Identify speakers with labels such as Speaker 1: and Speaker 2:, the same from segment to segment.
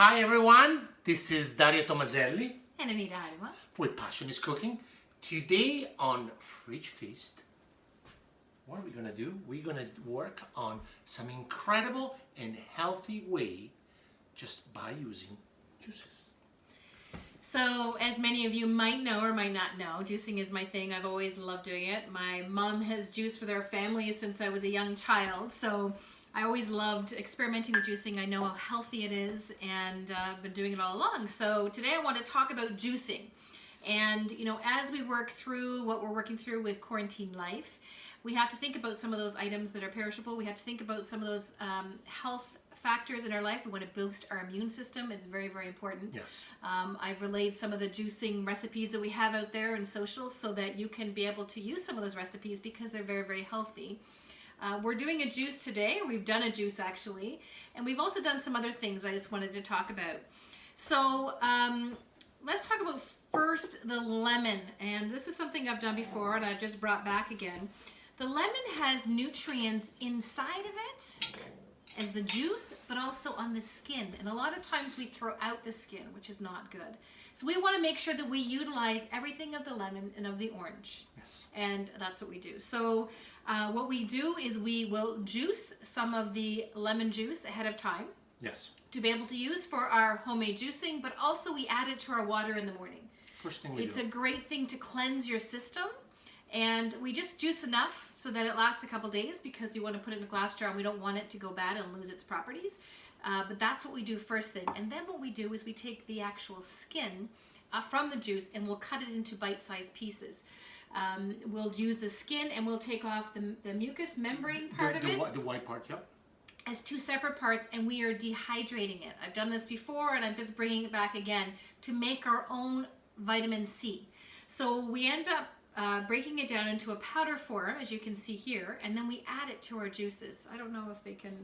Speaker 1: Hi everyone, this is Dario Tomaselli
Speaker 2: and Anita Heidema
Speaker 1: with Passion is Cooking. Today on Fridge Feast, what are we going to do? We're going to work on some incredible and healthy way just by using juices.
Speaker 2: So, as many of you might know or might not know, juicing is my thing. I've always loved doing it. My mom has juiced with our family since I was a young child, so I always loved experimenting with juicing. I know how healthy it is, and I've been doing it all along. So today I want to talk about juicing. And, you know, as we work through what we're working through with quarantine life, we have to think about some of those items that are perishable. We have to think about some of those health factors in our life. We want to boost our immune system. It's very, very important.
Speaker 1: Yes.
Speaker 2: I've relayed some of the juicing recipes that we have out there in social so that you can be able to use some of those recipes because they're very, very healthy. We're doing a juice today. We've done a juice actually, and we've also done some other things I just wanted to talk about. So let's talk about first the lemon, and this is something I've done before and I've just brought back again. The lemon has nutrients inside of it as the juice, but also on the skin, and a lot of times we throw out the skin, which is not good. So we want to make sure that we utilize everything of the lemon and of the orange.
Speaker 1: Yes.
Speaker 2: And that's what we do. So what we do is we will juice some of the lemon juice ahead of time.
Speaker 1: Yes.
Speaker 2: To be able to use for our homemade juicing, but also we add it to our water in the morning.
Speaker 1: First thing we
Speaker 2: It's
Speaker 1: do.
Speaker 2: a great thing to cleanse your system, and we just juice enough so that it lasts a couple days because you want to put it in a glass jar and we don't want it to go bad and lose its properties. But that's what we do first thing. And then what we do is we take the actual skin from the juice and we'll cut it into bite-sized pieces. We'll use the skin and we'll take off the mucus membrane part of it.
Speaker 1: The white part, yeah.
Speaker 2: As two separate parts, and we are dehydrating it. I've done this before and I'm just bringing it back again to make our own vitamin C. So we end up breaking it down into a powder form, as you can see here, and then we add it to our juices. I don't know if they can.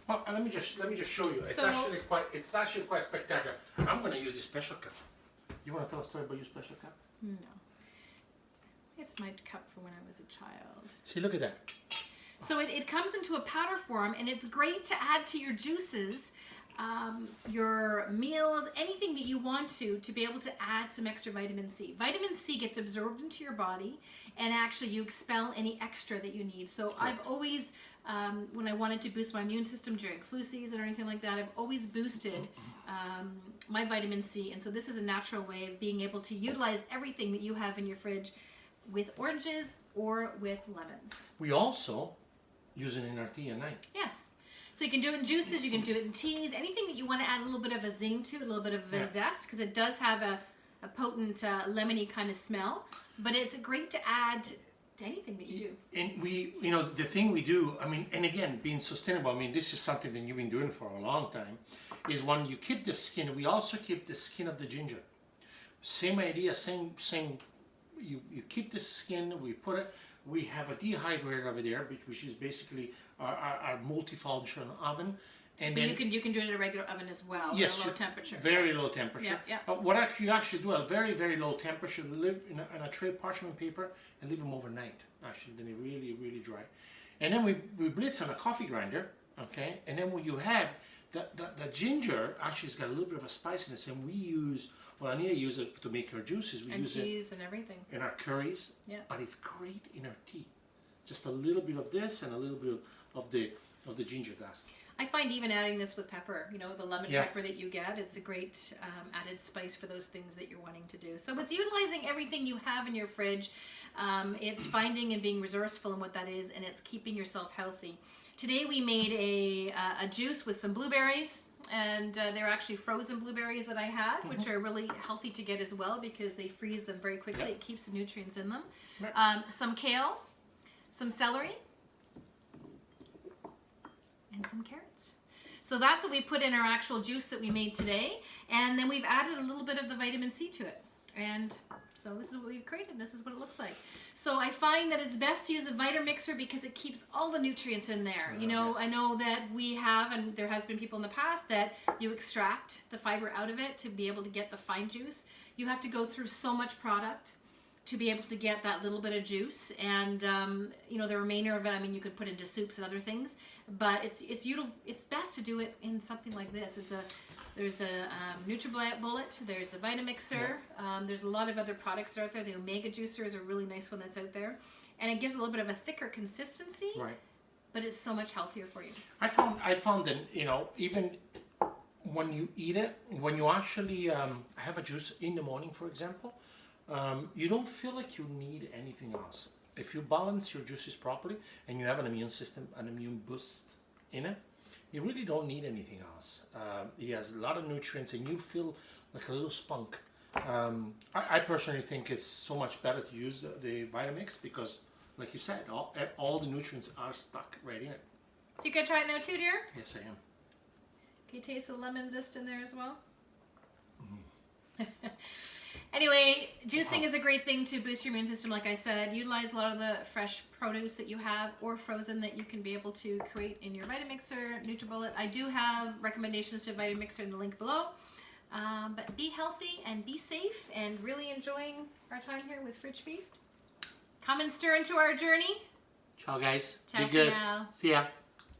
Speaker 1: Well, let me just show you. It's actually quite spectacular. I'm going to use this special cup. You want to tell a story about your special cup?
Speaker 2: No. It's my cup from when I was a child.
Speaker 1: See, look at that.
Speaker 2: So it comes into a powder form, and it's great to add to your juices, your meals, anything that you want to be able to add some extra vitamin C. Vitamin C gets absorbed into your body, and actually you expel any extra that you need. So I've always, when I wanted to boost my immune system during flu season or anything like that, I've always boosted my vitamin C. And so this is a natural way of being able to utilize everything that you have in your fridge with oranges or with lemons.
Speaker 1: We also use it in our tea at night.
Speaker 2: Yes. So you can do it in juices, you can do it in teas, anything that you want to add a little bit of a zing to, a little bit of a zest, because it does have a potent lemony kind of smell. But it's great to add to anything that you do.
Speaker 1: And we, you know, the thing we do, I mean, and again, being sustainable, I mean, this is something that you've been doing for a long time, is when you keep the skin, we also keep the skin of the ginger. Same idea, same. You keep the skin, we put it, we have a dehydrator over there, which is basically our multifunction oven. And then
Speaker 2: you can do it in a regular oven as well,
Speaker 1: yes,
Speaker 2: at a low temperature.
Speaker 1: Very low temperature.
Speaker 2: Yeah.
Speaker 1: What you actually do, a very, very low temperature, live in a tray of parchment paper and leave them overnight, actually, then they really, really dry. And then we blitz on a coffee grinder, okay? And then when you have, the ginger actually has got a little bit of a spiciness, and we use, well, Anita uses it to make her juices. We
Speaker 2: and
Speaker 1: use
Speaker 2: cheese
Speaker 1: it
Speaker 2: and everything.
Speaker 1: In our curries, but it's great in our tea. Just a little bit of this and a little bit of the ginger dust.
Speaker 2: I find even adding this with pepper, you know, the lemon pepper that you get, it's a great added spice for those things that you're wanting to do. So it's utilizing everything you have in your fridge. It's finding and being resourceful in what that is, and it's keeping yourself healthy. Today we made a juice with some blueberries, and they're actually frozen blueberries that I had, which are really healthy to get as well because they freeze them very quickly. It keeps the nutrients in them. Some kale, some celery, and some carrots. So that's what we put in our actual juice that we made today, and then we've added a little bit of the vitamin C to it. And so this is what we've created. This is what it looks like. So I find that it's best to use a Vitamixer because it keeps all the nutrients in there. You know, I know that we have, and there has been people in the past, that you extract the fiber out of it to be able to get the fine juice. You have to go through so much product. to be able to get that little bit of juice, and you know, the remainder of it, I mean, you could put into soups and other things, but it's best to do it in something like this. There's the NutriBullet, there's the Vitamixer, there's a lot of other products out there. The Omega Juicer is a really nice one that's out there, and it gives a little bit of a thicker consistency,
Speaker 1: Right.
Speaker 2: but it's so much healthier for you.
Speaker 1: I found that, you know, even when you eat it, when you actually have a juice in the morning, for example, you don't feel like you need anything else. If you balance your juices properly and you have an immune system, an immune boost in it, you really don't need anything else. It has a lot of nutrients and you feel like a little spunk. I personally think it's so much better to use the Vitamix because, like you said, all the nutrients are stuck right in it.
Speaker 2: So you can try it now too, dear?
Speaker 1: Yes, I am.
Speaker 2: Can you taste the lemon zest in there as well? Anyway, juicing is a great thing to boost your immune system, like I said. Utilize a lot of the fresh produce that you have or frozen that you can be able to create in your Vitamixer, NutriBullet. I do have recommendations to Vitamixer in the link below. But be healthy and be safe and really enjoying our time here with Fridge Feast. Come and stir into our journey.
Speaker 1: Ciao, guys.
Speaker 2: Ciao
Speaker 1: Be good.
Speaker 2: for now.
Speaker 1: See ya.